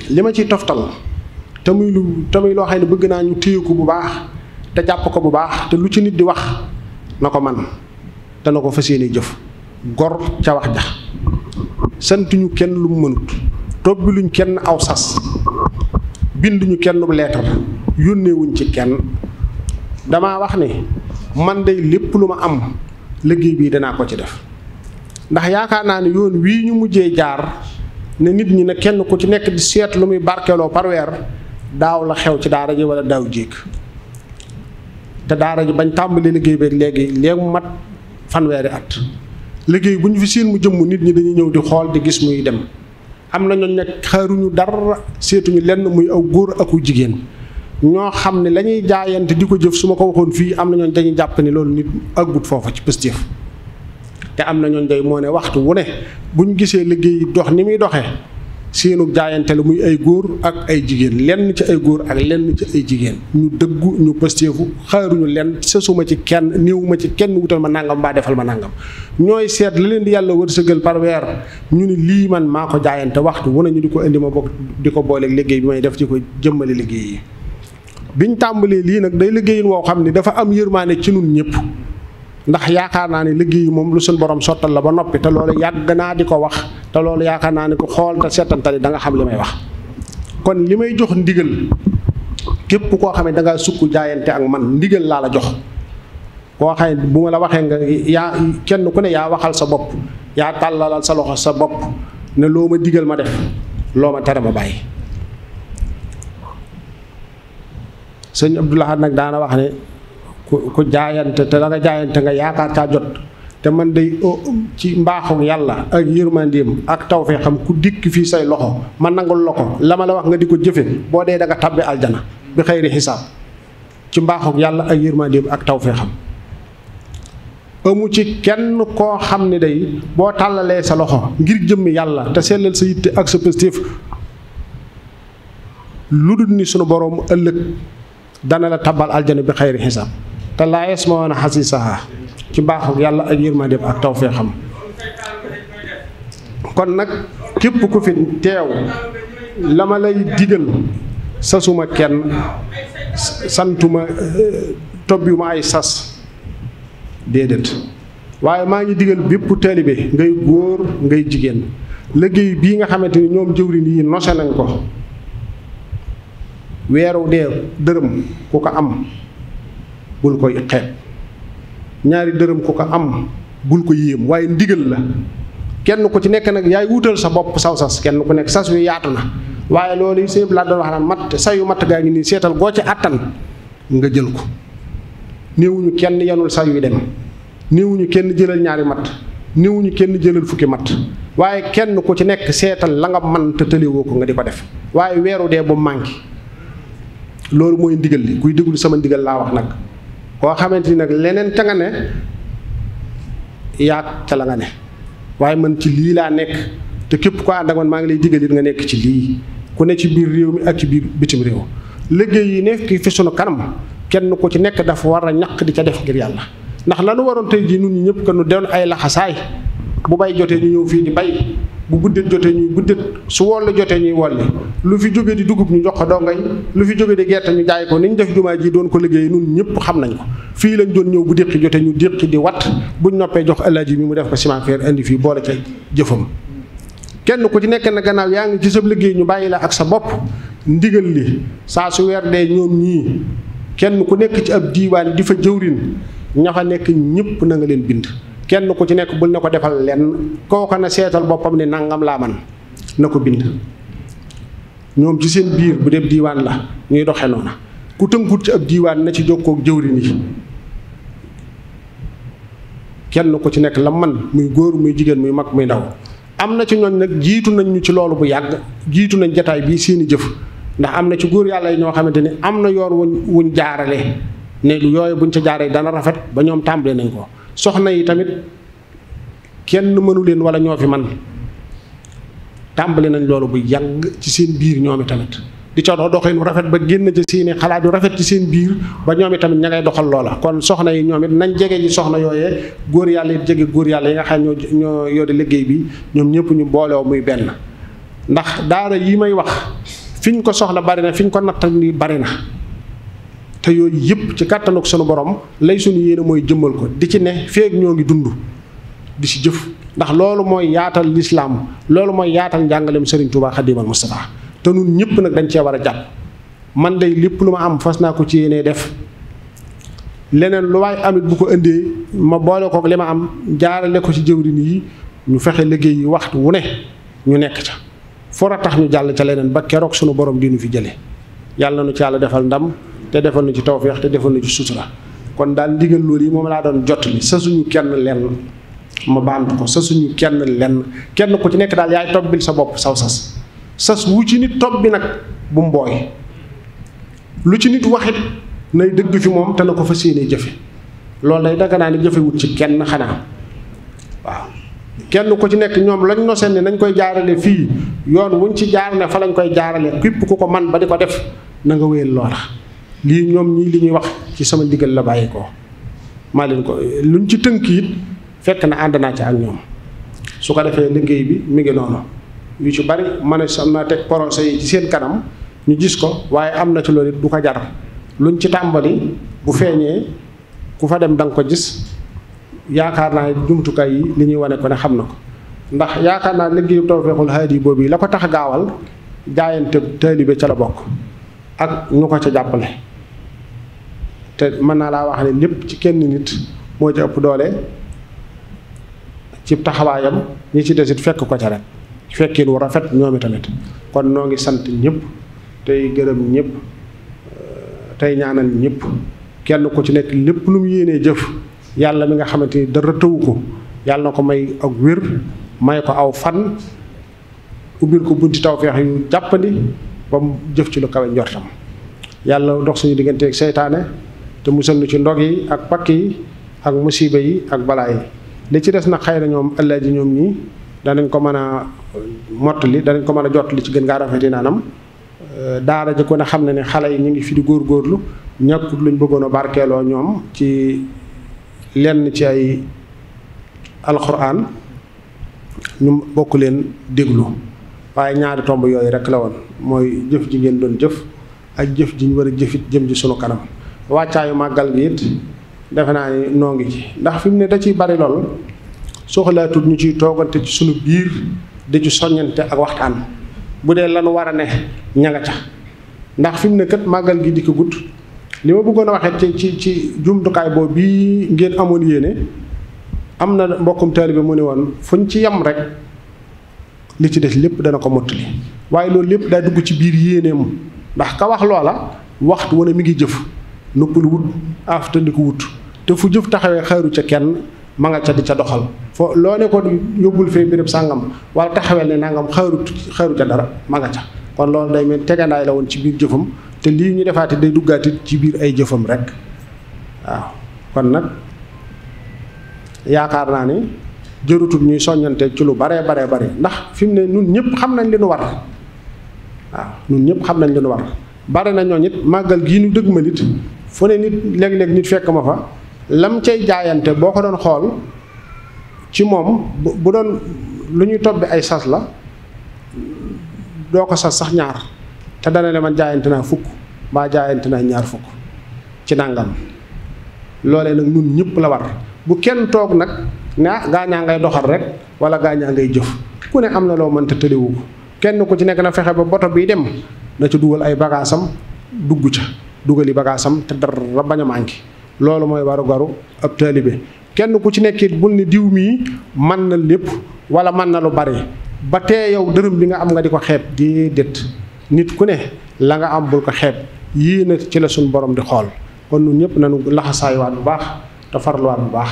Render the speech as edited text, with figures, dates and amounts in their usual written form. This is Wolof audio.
li ma ciy toftal te muy loo xam ne bëgg naa ñu téye ko bu baax te jàpp ko bu baax te lu ci nit di wax na ko man te na ko fas yéene jëf gor ca wax ja santuñu kenn lu mu mënut tobbiluñ kenn aw sas binduñu kenn bu leetar yónneewuñ ci kenn damaa wax ne man day lépp lu ma am liggéey bii danaa ko ci def ndax yaakaar naa ne yoon wii ñu mujjee jaar ne nit ñi ne kenn ku ci nekk di seet lu muy barkeeloo par weer daaw la xew ci daara ji wala daaw jéeg te daara ji bañ tàmbali liggéey beeg léegi mu mat fanweeri at liggéey bu ñu fi seen mu jëmm nit ñi dañuy ñëw di xool di gis muy dem am na ñooñu nag xaaruñu dara seetuñu lenn muy aw góor aku jigéen ñoo xam ne la ñuy jaayante di ko jëf su ma ko waxoon fii am na ñooñ dañuy jàpp ne loolu nit aggut foofa ci pëstéef te am na ñooñ day moo ne waxtu wu ne bu ñu gisee liggéey dox ni muy doxee seenu jaayante la muy ay góor ak ay jigéen lenn ci ay góor ak lenn ci ay jigéen ñu dëggu ñu pëstéefu xaaruñu lenn sësuma ci kenn néewuma ci kenn wutal ma nangam mbaa defal ma nangam ñooy seet la leen di yàlla wërsëgal par weer ñu ni lii man maa ko jaayante waxtu wu ne ñu di ko indi ma bokk di ko booleeg liggéey bi may def ci ko jëmmale liggéey yi biñ tàmbalee lii nag day liggéeyin woo xam ne dafa am yërmaane ci nun ñëpp ndax yaakaar naa ne liggéey moom lu suñ borom sottal la ba noppi te loolu yàgg naa di ko wax te loolu yaakaar naa ne ko xool te seetantali da nga xam li may wax kon li may jox ndigal képp koo xam ne da ngaa sukk jaayante ak man ndigal laa la jox koo xam ne bu ma la waxee nga yaa kenn ku ne yaa waxal sa bopp yaa tàllalal sa loxo sa bopp ne loo ma digal ma def loo ma tere ma bàyyi sëñ Abdou Lahad nag daana wax ne ku jaayante te da nga jaayante nga yaakaar caa jot te man day ci mbaaxu yàlla ak yërmandeem ak tawfeexam ku dikk fii say loxo ma nangul la ko la ma la wax nga di ko jëfe boo dee da nga tabbi aljana bi xayri xisaab ci mbaaxu yàlla ak yërmandeem ak tawfeexam amu ci kenn koo xam ne day boo tàllalee sa loxo ngir jëmmi yàlla te sellal sa yitte ak sa positif lu dul ni sunu boroom ëllëg dana la tabbal aljana bi xayri xisaab te laa yasmauna xasiisaha ci mbaaxu yàlla ak yërmandeem ak tawfeexam kon nag képp ku fi teew la ma lay digal sasuma kenn santuma tobbuma ay sas déedéet waaye maa ngi digal bépp taalibe ngay góor ngay jigéen liggéey bii nga xamante ni ñoom jëwriñ yi nose nañ ko weeru dee dërëm ku ko am bul koy xeeb ñaari dërëm ku ko am bul ko yéem waaye ndigal la kenn ku ci nekk nag yaay wutal sa bopp saw sas kenn ku nekk sas wi yaatu na waaye loolu yi sëñ laa doon wax naan matt sayu matt gaa ngi nii seetal goo ci àttan nga jël ko néewuñu kenn yanul say wi dem néewuñu kenn jëlal ñaari matt néewuñu kenn jëlal fukki matt waaye kenn ku ci nekk seetal la nga man te tëliwoo ko nga di ko def waaye weeru dee bu manqué loolu mooy ndigal li kuy déglu sama ndigal laa wax nag koo xamante ni nag leneen ca nga ne yaag ca la nga ne waaye man ci lii laa nekk te képp ko ànd ak man maa ngi lay digal it nga nekk ci lii ku ne ci biir réew mi ak ci biir bitim réew liggéey yi nekk fi sunu kanam kenn ku ci nekk dafa war a ñaq di ca def ngir yàlla ndax lanu waroon tey jii nun ñi ñëpp que nu doon ay laxasaay bu bay jotee ñu ñëw fii di bay bu guddet jotee ñuy guddet su wolli jotee ñuy wolli lu fi jóge di dugub ñu jox ko dongay lu fi jóge di gerte ñu jaay ko ni ñu def jumaa ji doon ko liggéey nun ñëpp xam nañ ko fii lañ doon ñëw bu déqi jotee ñu déqi di wat buñ noppee jox alaaji mi mu def ko ciment fer indi fii boole ca jëfam kenn ku ci nekk na gannaaw yaa ngi ci sa liggéey ñu bàyyi la ak sa bopp ndigal li saa su weer dee ñoom ñii kenn ku nekk ci ab diiwaan di fa jëwrin ña fa nekk ñëpp na nga leen bind kenn ku ci nekk bul ne ko defal lenn kooka na seetal boppam ne nangam laa man na ko bind ñoom ci seen biir bu dee diiwaan la ñuy doxe noona ku tënkut ci ab diiwaan na ci jokkoog jëwrin yi kenn ku ci nekk la man muy góor muy jigéen muy mag muy ndaw am na ci ñooñ nag jiitu nañ ñu ci loolu bu yàgg jiitu nañ jataay bii seeni jëf ndax am na ci góor yàlla yi ñoo xamante ni am na yoon wuñ jaarale ne yooyu buñ ca jaaree dana rafet ba ñoom tàmbale nañ ko soxna yi tamit kenn mënu leen wala ñoo fi man tàmbale nañ loolu bu yàgg ci seen biir ñoom i tamit di ca doxin rafet ba génn ci seeni xalaat yu rafet ci seen biir ba ñoom i tamit ña ngay doxal loola kon soxna yi ñoom it nañ jege ji soxna yooyee góor yàlla it jege góor yàlla yi nga xam ñoo yore liggéey bi ñoom ñëpp ñu boolew muy benn ndax daara yi may wax fiñ ko soxla bari na fiñ ko natt ni bari na te yooyu yëpp ci kàttanuk sunu borom lay sunu yéene mooy jëmmal ko di ci ne feeg ñoo ngi dund di si jëf ndax loolu mooy yaatal lislaam loolu mooy yaatal njàngaleem Serigne Touba Xadimal Mustafa te nun ñëpp nag dañ cee war a jàpp man day lépp lu ma am fas naa ko ci yéenee def leneen lu waay amit bu ko indee ma boole ko li ma am jaarale ko ci jëwriñ yi ñu fexe liggéey yi waxtu wu ne ñu nekk ca for a tax ñu jàll ca leneen ba keroog sunu borom di nu fi jëlee yàlla na nu ci yàlla defal ndam te defal nu ci tawfeex te defal nu ci sutura kon daal ndigal loolu yi moom laa doon jottali sa suñu kenn lenn ma baant ko sa suñu kenn lenn kenn ku ci nekk daal yaay tobbil sa bopp saw sas wu ci nit topp bi nag bu mbooy lu ci nit waxit nay dëgg fi moom te na ko fas yéene jëfe loolu day danga naa ne jëfewut ci kenn xanaa waaw kenn ku ci nekk ñoom lañ noseen ne nañ koy jaarale fii yoon wuñ ci jaar ne fa lañ koy jaarale képp ku ko man ba di ko def na nga wéyal loola lii ñoom ñii li ñuy wax ci sama ndigal la bàyyi ko maa leen ko luñ ci tënk it fekk na ànd naa ci ak ñoom su ko defee liggéey bi mi ngi noonu yu ci bari ma ne am naa teg projet yi ci seen kanam ñu gis ko waaye am na ci loolu it du ko jar luñ ci tàmbali bu feeñee ku fa dem da nga ko gis yaakaar naa jumtukaay yi li ñuy wane ko ne xam na ko ndax yaakaar naa liggéeyu Tawfekhoul Haadi boobu yi la ko tax gaawal jaayante taalibe ca la bokk ak ñu ko ca jàppale te mën naa laa wax ne lépp ci kenn nit moo ci ëpp doole ci taxawaayam ñi ci desit fekk ko ca rek fekkin wu rafet ñoomi tamit kon noo ngi sant ñëpp tey gërëm ñëpp tey ñaanal ñëpp kenn ku ci nekk lépp lu mu yéenee jëf yàlla mi nga xamante ni dara tëwu ko yàlla na ko may ak wér may ko aw fan ubbil ko bunti tawfeex yu jàppandi ba mu jëf ci lu kawe njortam yàlla dox suñu digganteeg seytaane te musal nu ci ndog yi ak pakk yi ak musiba yi ak balaa yi li ci des nag xëy na ñoom ëllëg ji ñoom ñii danañ ko mën a mottali danañ ko mën a jottali ci gën ngaa rafeti naanam daara ji ko ne xam ne ne xale yi ñu ngi fi di góorgóorlu ñàkkut luñ bëggoon a barkeeloo ñoom ci lenn ci ay alxuraan ñu bokk leen déglu waaye ñaari tomb yooyu rek la woon mooy jëf ji ngeen doon jëf ak jëf ji ñu war a jëfit jëm ci sunu kanam wàccaayu màggal gi it defe naa ni noo ngi ci ndax fi mu ne da ciy bari lool soxlaatul ñu ciy toogante ci sunu biir di ci soññante ak waxtaan bu dee lanu war a ne ña nga ca ndax fi mu ne kat màggal gi di ko gudd li ma bëggoon a waxee ci jumtukaay boobu bii ngeen amoon yéene am na mbokkum taalibe mu ne woon fuñ ci yem rek li ci des lépp dana ko mottali waaye loolu lépp daa dugg ci biir yéeneem ndax ka wax loola waxtu wane mi ngi jëf noppalu wut aftandiku wut te fu jëf taxawee xaaru ca kenn ma nga ca di ca doxal foo loo ne ko yóbbul fee béréb sàngam wala taxawel ne nangam xaaru ca dara ma nga ca kon loolu day mel tegandaay la woon ci biir jëfam te lii ñu defaati day duggaati ci biir ay jëfam rek waaw kon nag yaakaar naa ni jërutul ñuy soññante ci lu bare ndax fi mu ne nun ñëpp xam nañ li nu war waaw nun ñëpp xam nañ li nu war bare na ñoo nit màggal gii nu dëgg ma nit fu ne nit léeg-léeg nit fekk ma fa lam cay jaayante boo ko doon xool ci moom bu doon lu ñuy tobbi ay sas la doo ko sas sax ñaar te dana le man jaayante naa fukk mbaa jaayante naa ñaar fukk ci nangam loolee nag nun ñëpp la war bu kenn toog nag ne gaañaa ngay doxal rek wala gaañaa ngay jëf ku ne am na loo mënta tëliwu ko kenn ku ci nekk na fexe ba boto bii dem na ci dugal ay bagaasam dugg ca dugali bagaasam te dara bañ a manqué loolu mooy waru ab taalibe kenn ku ci nekkit bul ni diw mii mën na lépp wala mën na lu bari ba tee yow dërëm bi nga am nga di ko xeeb déedéet nit ku ne la nga am bul ko xeeb yii na ci la suñ borom di xool kon ñun ñëpp nañu laxasaayuwaat bu baax te farluwaat bu baax